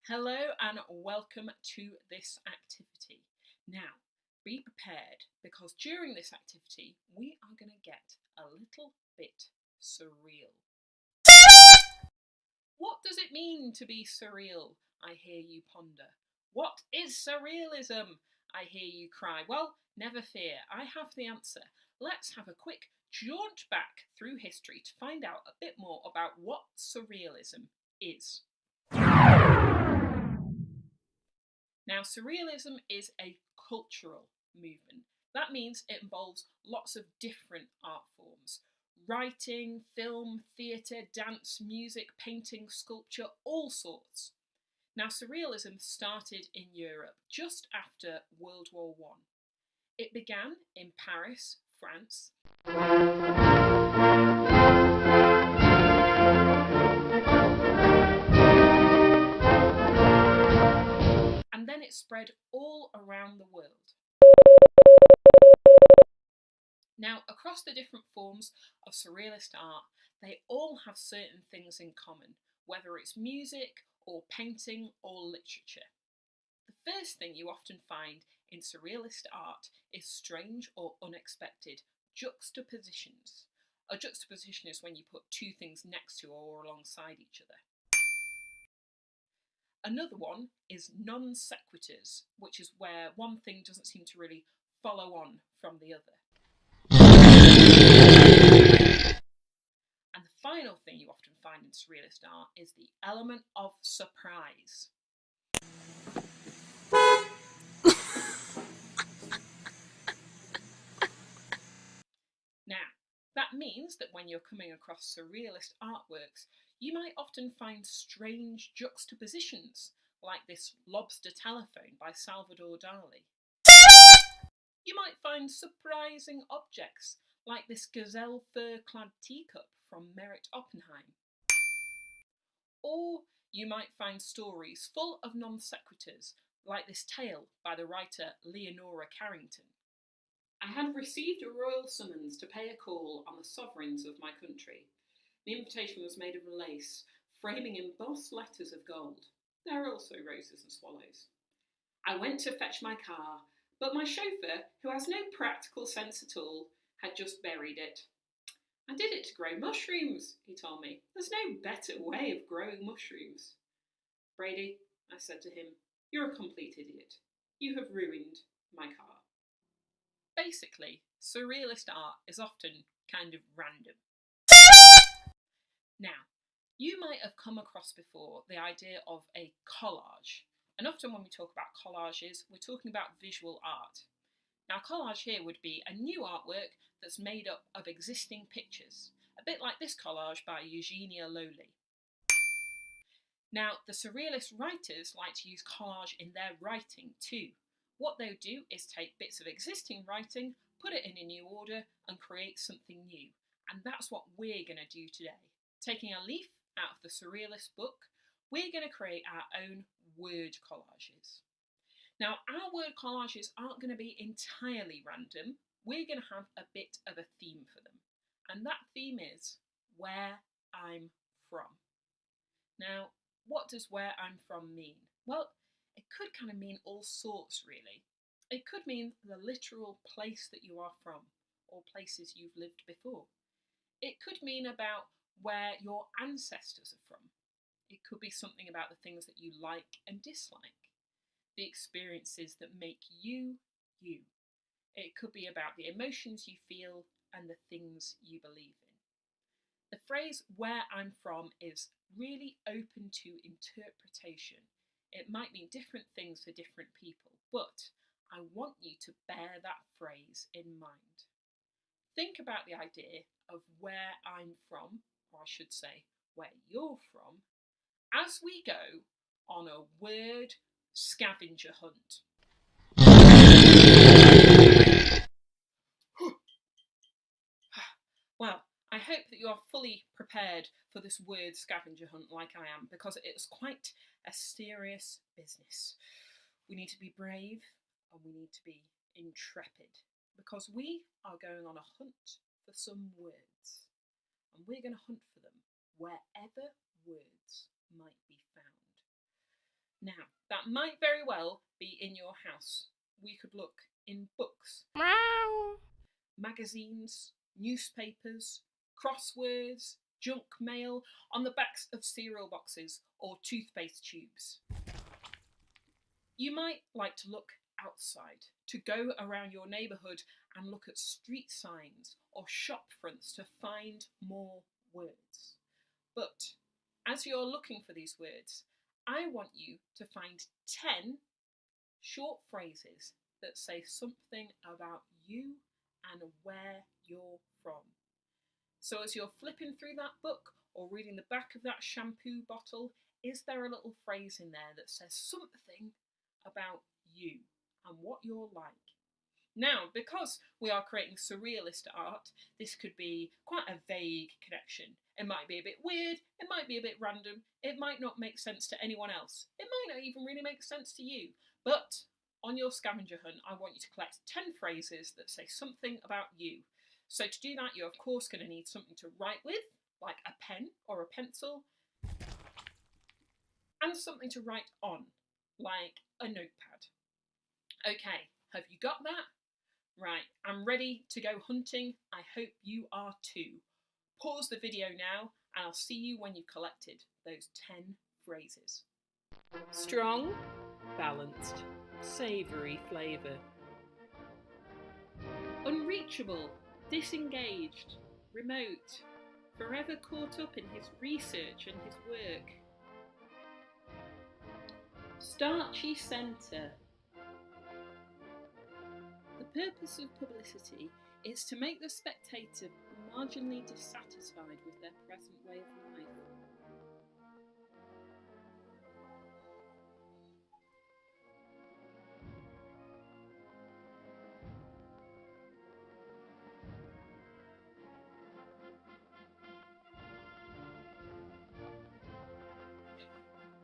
Hello and welcome to this activity. Now, be prepared because during this activity we are going to get a little bit surreal. What does it mean to be surreal? I hear you ponder. What is surrealism? I hear you cry. Well, never fear, I have the answer. Let's have a quick jaunt back through history to find out a bit more about what surrealism is. Now, surrealism is a cultural movement. That means it involves lots of different art forms. Writing, film, theatre, dance, music, painting, sculpture, all sorts. Now, surrealism started in Europe just after World War I. It began in Paris, France. And then it spread all around the world. Now, across the different forms of surrealist art, they all have certain things in common, whether it's music or painting or literature. The first thing you often find in surrealist art is strange or unexpected juxtapositions. A juxtaposition is when you put two things next to or alongside each other. Another one is non sequiturs, which is where one thing doesn't seem to really follow on from the other. And the final thing you often find in surrealist art is the element of surprise. Now, that means that when you're coming across surrealist artworks, you might often find strange juxtapositions, like this Lobster telephone by Salvador Dali. You might find surprising objects, like this gazelle fur-clad teacup from Meret, Oppenheim. Or you might find stories full of non sequiturs, like this tale by the writer Leonora Carrington. I had received a royal summons to pay a call on the sovereigns of my country. The invitation was made of lace, framing embossed letters of gold. There are also roses and swallows. I went to fetch my car, but my chauffeur, who has no practical sense at all, had just buried it. I did it to grow mushrooms, he told me. There's no better way of growing mushrooms. Brady, I said to him, you're a complete idiot. You have ruined my car. Basically, surrealist art is often kind of random. Now, you might have come across before the idea of a collage. And often when we talk about collages, we're talking about visual art. Now, collage here would be a new artwork that's made up of existing pictures, a bit like this collage by Eugenia Lowley. Now, the surrealist writers like to use collage in their writing too. What they'll do is take bits of existing writing, put it in a new order and create something new. And that's what we're going to do today. Taking a leaf out of the Surrealist book, we're going to create our own word collages. Now, our word collages aren't going to be entirely random. We're going to have a bit of a theme for them. And that theme is where I'm from. Now, what does where I'm from mean? Well, it could kind of mean all sorts, really. It could mean the literal place that you are from, or places you've lived before. It could mean about where your ancestors are from. It could be something about the things that you like and dislike, the experiences that make you, you. It could be about the emotions you feel and the things you believe in. The phrase where I'm from is really open to interpretation. It might mean different things for different people, but I want you to bear that phrase in mind. Think about the idea of where I'm from, or I should say where you're from, as we go on a word scavenger hunt. Well, I hope that you are fully prepared for this word scavenger hunt like I am, because it is quite a serious business. We need to be brave and we need to be intrepid, because we are going on a hunt for some words, and we're going to hunt for them wherever words might be found. Now, that might very well be in your house. We could look in books, Meow. magazines, newspapers, crosswords, junk mail, on the backs of cereal boxes or toothpaste tubes. You might like to look outside, to go around your neighbourhood and look at street signs or shop fronts to find more words. But as you're looking for these words, I want you to find 10 short phrases that say something about you and where you're from. So as you're flipping through that book or reading the back of that shampoo bottle, is there a little phrase in there that says something about you and what you're like? Now, because we are creating surrealist art, this could be quite a vague connection. It might be a bit weird, it might be a bit random, it might not make sense to anyone else. It might not even really make sense to you. But on your scavenger hunt, I want you to collect 10 phrases that say something about you. So to do that, you're of course going to need something to write with, like a pen or a pencil, and something to write on, like a notepad. Okay, have you got that? Right, I'm ready to go hunting. I hope you are too. Pause the video now and I'll see you when you've collected those 10 phrases. Strong, balanced, savoury flavour. Unreachable, disengaged, remote, forever caught up in his research and his work. Starchy centre. The purpose of publicity is to make the spectator marginally dissatisfied with their present way of life.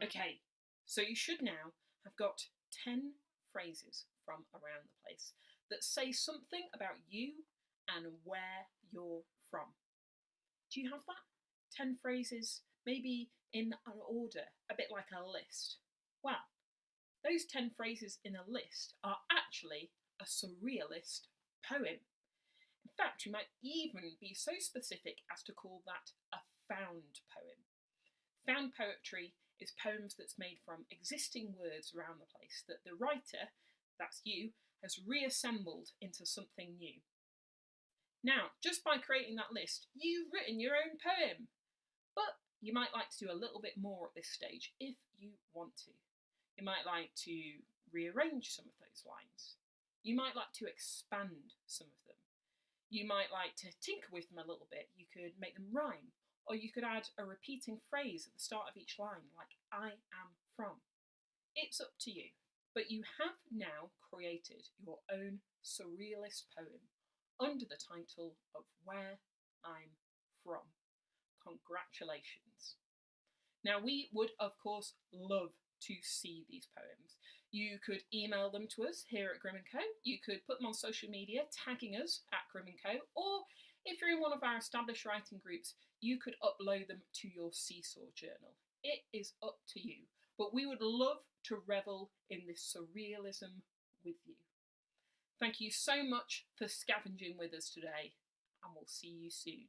Okay, so you should now have got 10 phrases from around the place that say something about you and where you're from. Do you have that? 10 phrases, maybe in an order, a bit like a list. Well, those 10 phrases in a list are actually a surrealist poem. In fact, you might even be so specific as to call that a found poem. Found poetry is poems that's made from existing words around the place that the writer, that's you, has reassembled into something new. Now, just by creating that list, you've written your own poem. But you might like to do a little bit more at this stage if you want to. You might like to rearrange some of those lines. You might like to expand some of them. You might like to tinker with them a little bit. You could make them rhyme. Or you could add a repeating phrase at the start of each line, like I am from. It's up to you, but you have now created your own surrealist poem under the title of Where I'm From. Congratulations. Now, we would, of course, love to see these poems. You could email them to us here at Grimm&Co. You could put them on social media, tagging us at Grimm&Co. Or if you're in one of our established writing groups, you could upload them to your Seesaw journal. It is up to you, but we would love to revel in this surrealism with you. Thank you so much for scavenging with us today, and we'll see you soon.